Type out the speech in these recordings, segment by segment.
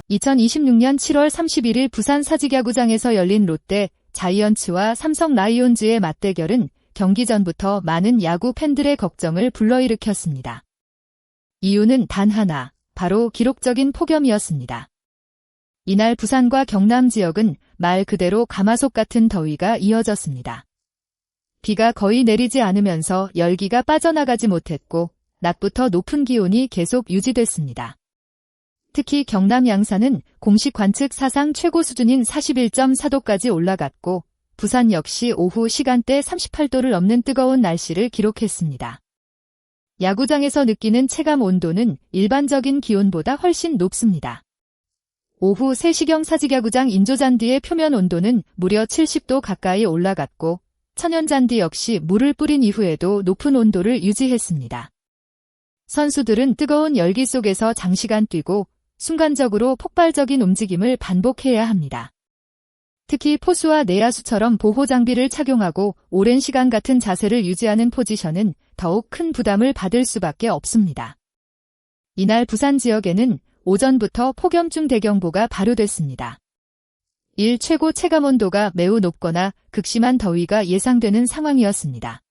2026년 7월 31일 부산 사직야구장에서 열린 롯데, 자이언츠와 삼성 라이온즈의 맞대결은 경기 전부터 많은 야구 팬들의 걱정을 불러일으켰습니다. 이유는 단 하나, 바로 기록적인 폭염이었습니다. 이날 부산과 경남 지역은 말 그대로 가마솥 같은 더위가 이어졌습니다. 비가 거의 내리지 않으면서 열기가 빠져나가지 못했고 낮부터 높은 기온이 계속 유지됐습니다. 특히 경남 양산은 공식 관측 사상 최고 수준인 41.4도까지 올라갔고 부산 역시 오후 시간대 38도를 넘는 뜨거운 날씨를 기록했습니다. 야구장에서 느끼는 체감 온도는 일반적인 기온보다 훨씬 높습니다. 오후 3시경 사직야구장 인조잔디의 표면 온도는 무려 70도 가까이 올라갔고 천연잔디 역시 물을 뿌린 이후에도 높은 온도를 유지했습니다. 선수들은 뜨거운 열기 속에서 장시간 뛰고 순간적으로 폭발적인 움직임을 반복해야 합니다. 특히 포수와 내야수처럼 보호장비를 착용하고 오랜 시간 같은 자세를 유지하는 포지션은 더욱 큰 부담을 받을 수밖에 없습니다. 이날 부산 지역에는 오전부터 폭염중 대경보가 발효됐습니다. 일 최고 체감온도가 매우 높거나 극심한 더위가 예상되는 상황이었습니다.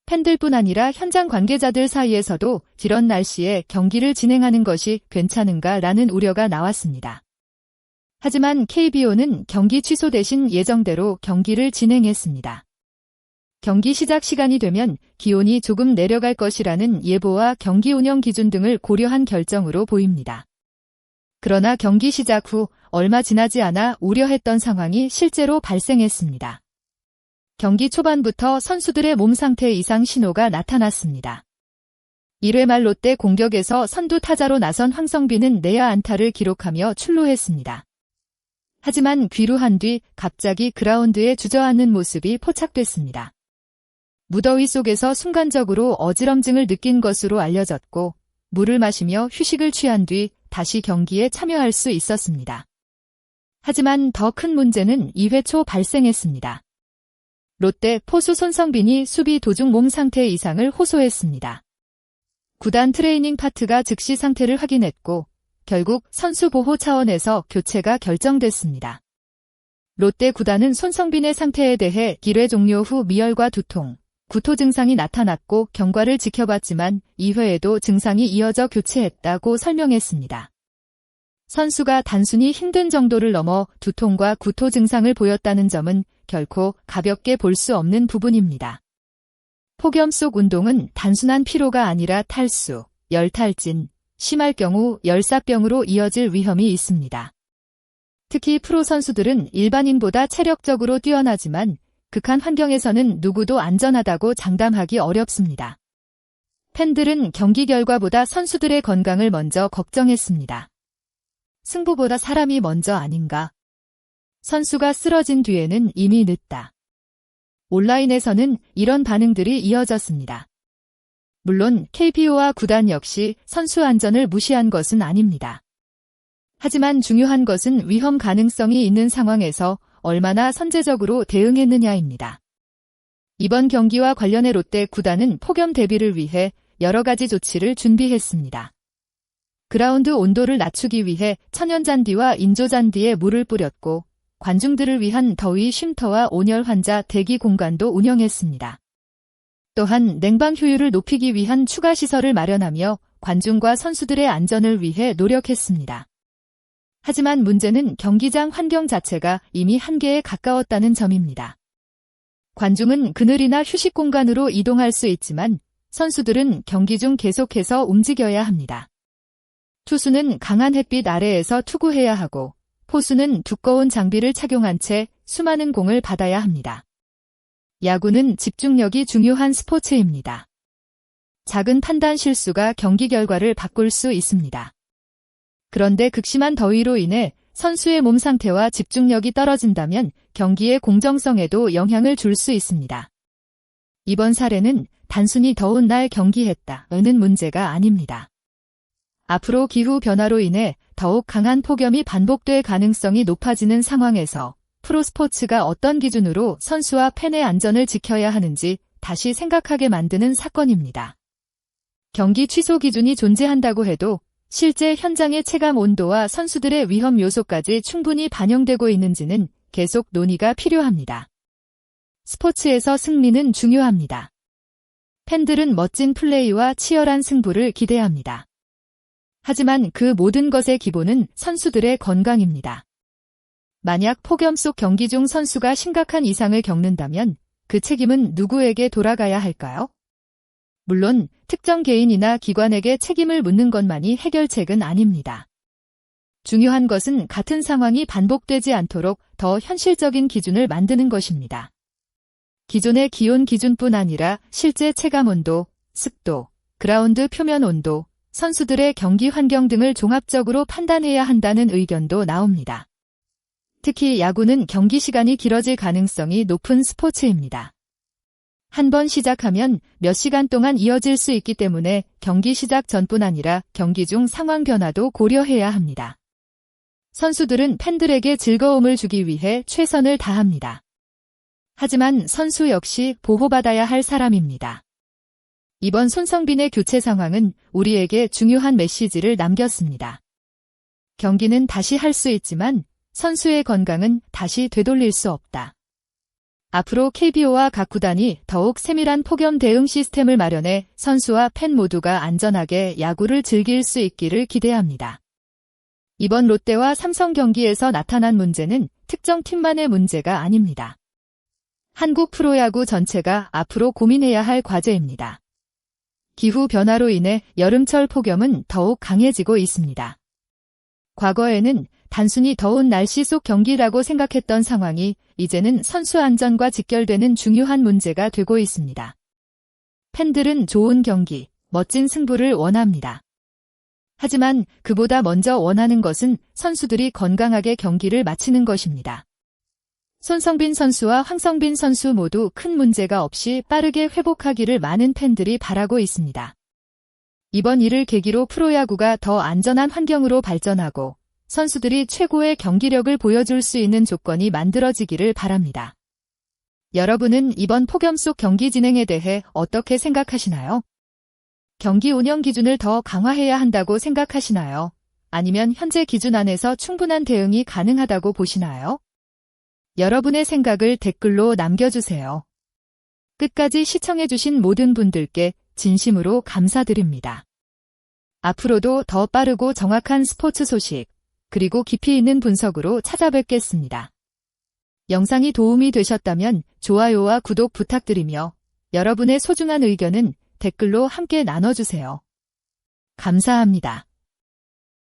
팬들뿐 아니라 현장 관계자들 사이에서도 이런 날씨에 경기를 진행하는 것이 괜찮은가라는 우려가 나왔습니다. 하지만 KBO는 경기 취소 대신 예정대로 경기를 진행했습니다. 경기 시작 시간이 되면 기온이 조금 내려갈 것이라는 예보와 경기 운영 기준 등을 고려한 결정으로 보입니다. 그러나 경기 시작 후 얼마 지나지 않아 우려했던 상황이 실제로 발생했습니다. 경기 초반부터 선수들의 몸 상태 이상 신호가 나타났습니다. 1회 말 롯데 공격에서 선두 타자로 나선 황성빈은 내야 안타를 기록하며 출루했습니다. 하지만 귀루한 뒤 갑자기 그라운드에 주저앉는 모습이 포착됐습니다. 무더위 속에서 순간적으로 어지럼증을 느낀 것으로 알려졌고 물을 마시며 휴식을 취한 뒤 다시 경기에 참여할 수 있었습니다. 하지만 더 큰 문제는 2회 초 발생했습니다. 롯데 포수 손성빈이 수비 도중 몸 상태 이상을 호소했습니다. 구단 트레이닝 파트가 즉시 상태를 확인했고 결국 선수 보호 차원에서 교체가 결정됐습니다. 롯데 구단은 손성빈의 상태에 대해 1회 종료 후 미열과 두통, 구토 증상이 나타났고 경과를 지켜봤지만 2회에도 증상이 이어져 교체했다고 설명했습니다. 선수가 단순히 힘든 정도를 넘어 두통과 구토 증상을 보였다는 점은 결코 가볍게 볼 수 없는 부분입니다. 폭염 속 운동은 단순한 피로가 아니라 탈수, 열탈진, 심할 경우 열사병으로 이어질 위험이 있습니다. 특히 프로 선수들은 일반인보다 체력적으로 뛰어나지만 극한 환경에서는 누구도 안전하다고 장담하기 어렵습니다. 팬들은 경기 결과보다 선수들의 건강을 먼저 걱정했습니다. 승부보다 사람이 먼저 아닌가? 선수가 쓰러진 뒤에는 이미 늦다. 온라인에서는 이런 반응들이 이어졌습니다. 물론 KBO와 구단 역시 선수 안전을 무시한 것은 아닙니다. 하지만 중요한 것은 위험 가능성이 있는 상황에서 얼마나 선제적으로 대응했느냐입니다. 이번 경기와 관련해 롯데 구단은 폭염 대비를 위해 여러 가지 조치를 준비했습니다. 그라운드 온도를 낮추기 위해 천연잔디와 인조잔디에 물을 뿌렸고 관중들을 위한 더위 쉼터와 온열 환자 대기 공간도 운영했습니다. 또한 냉방 효율을 높이기 위한 추가 시설을 마련하며 관중과 선수들의 안전을 위해 노력했습니다. 하지만 문제는 경기장 환경 자체가 이미 한계에 가까웠다는 점입니다. 관중은 그늘이나 휴식 공간으로 이동할 수 있지만 선수들은 경기 중 계속해서 움직여야 합니다. 투수는 강한 햇빛 아래에서 투구해야 하고 포수는 두꺼운 장비를 착용한 채 수많은 공을 받아야 합니다. 야구는 집중력이 중요한 스포츠입니다. 작은 판단 실수가 경기 결과를 바꿀 수 있습니다. 그런데 극심한 더위로 인해 선수의 몸 상태와 집중력이 떨어진다면 경기의 공정성에도 영향을 줄 수 있습니다. 이번 사례는 단순히 더운 날 경기했다는 문제가 아닙니다. 앞으로 기후 변화로 인해 더욱 강한 폭염이 반복될 가능성이 높아지는 상황에서 프로스포츠가 어떤 기준으로 선수와 팬의 안전을 지켜야 하는지 다시 생각하게 만드는 사건입니다. 경기 취소 기준이 존재한다고 해도 실제 현장의 체감 온도와 선수들의 위험 요소까지 충분히 반영되고 있는지는 계속 논의가 필요합니다. 스포츠에서 승리는 중요합니다. 팬들은 멋진 플레이와 치열한 승부를 기대합니다. 하지만 그 모든 것의 기본은 선수들의 건강입니다. 만약 폭염 속 경기 중 선수가 심각한 이상을 겪는다면 그 책임은 누구에게 돌아가야 할까요? 물론 특정 개인이나 기관에게 책임을 묻는 것만이 해결책은 아닙니다. 중요한 것은 같은 상황이 반복되지 않도록 더 현실적인 기준을 만드는 것입니다. 기존의 기온 기준뿐 아니라 실제 체감 온도, 습도, 그라운드 표면 온도, 선수들의 경기 환경 등을 종합적으로 판단해야 한다는 의견도 나옵니다. 특히 야구는 경기 시간이 길어질 가능성이 높은 스포츠입니다. 한 번 시작하면 몇 시간 동안 이어질 수 있기 때문에 경기 시작 전뿐 아니라 경기 중 상황 변화도 고려해야 합니다. 선수들은 팬들에게 즐거움을 주기 위해 최선을 다합니다. 하지만 선수 역시 보호받아야 할 사람입니다. 이번 손성빈의 교체 상황은 우리에게 중요한 메시지를 남겼습니다. 경기는 다시 할 수 있지만 선수의 건강은 다시 되돌릴 수 없다. 앞으로 KBO와 각 구단이 더욱 세밀한 폭염 대응 시스템을 마련해 선수와 팬 모두가 안전하게 야구를 즐길 수 있기를 기대합니다. 이번 롯데와 삼성 경기에서 나타난 문제는 특정 팀만의 문제가 아닙니다. 한국 프로야구 전체가 앞으로 고민해야 할 과제입니다. 기후 변화로 인해 여름철 폭염은 더욱 강해지고 있습니다. 과거에는 단순히 더운 날씨 속 경기라고 생각했던 상황이 이제는 선수 안전과 직결되는 중요한 문제가 되고 있습니다. 팬들은 좋은 경기, 멋진 승부를 원합니다. 하지만 그보다 먼저 원하는 것은 선수들이 건강하게 경기를 마치는 것입니다. 손성빈 선수와 황성빈 선수 모두 큰 문제가 없이 빠르게 회복하기를 많은 팬들이 바라고 있습니다. 이번 일을 계기로 프로야구가 더 안전한 환경으로 발전하고 선수들이 최고의 경기력을 보여줄 수 있는 조건이 만들어지기를 바랍니다. 여러분은 이번 폭염 속 경기 진행에 대해 어떻게 생각하시나요? 경기 운영 기준을 더 강화해야 한다고 생각하시나요? 아니면 현재 기준 안에서 충분한 대응이 가능하다고 보시나요? 여러분의 생각을 댓글로 남겨주세요. 끝까지 시청해주신 모든 분들께 진심으로 감사드립니다. 앞으로도 더 빠르고 정확한 스포츠 소식, 그리고 깊이 있는 분석으로 찾아뵙겠습니다. 영상이 도움이 되셨다면 좋아요와 구독 부탁드리며 여러분의 소중한 의견은 댓글로 함께 나눠주세요. 감사합니다.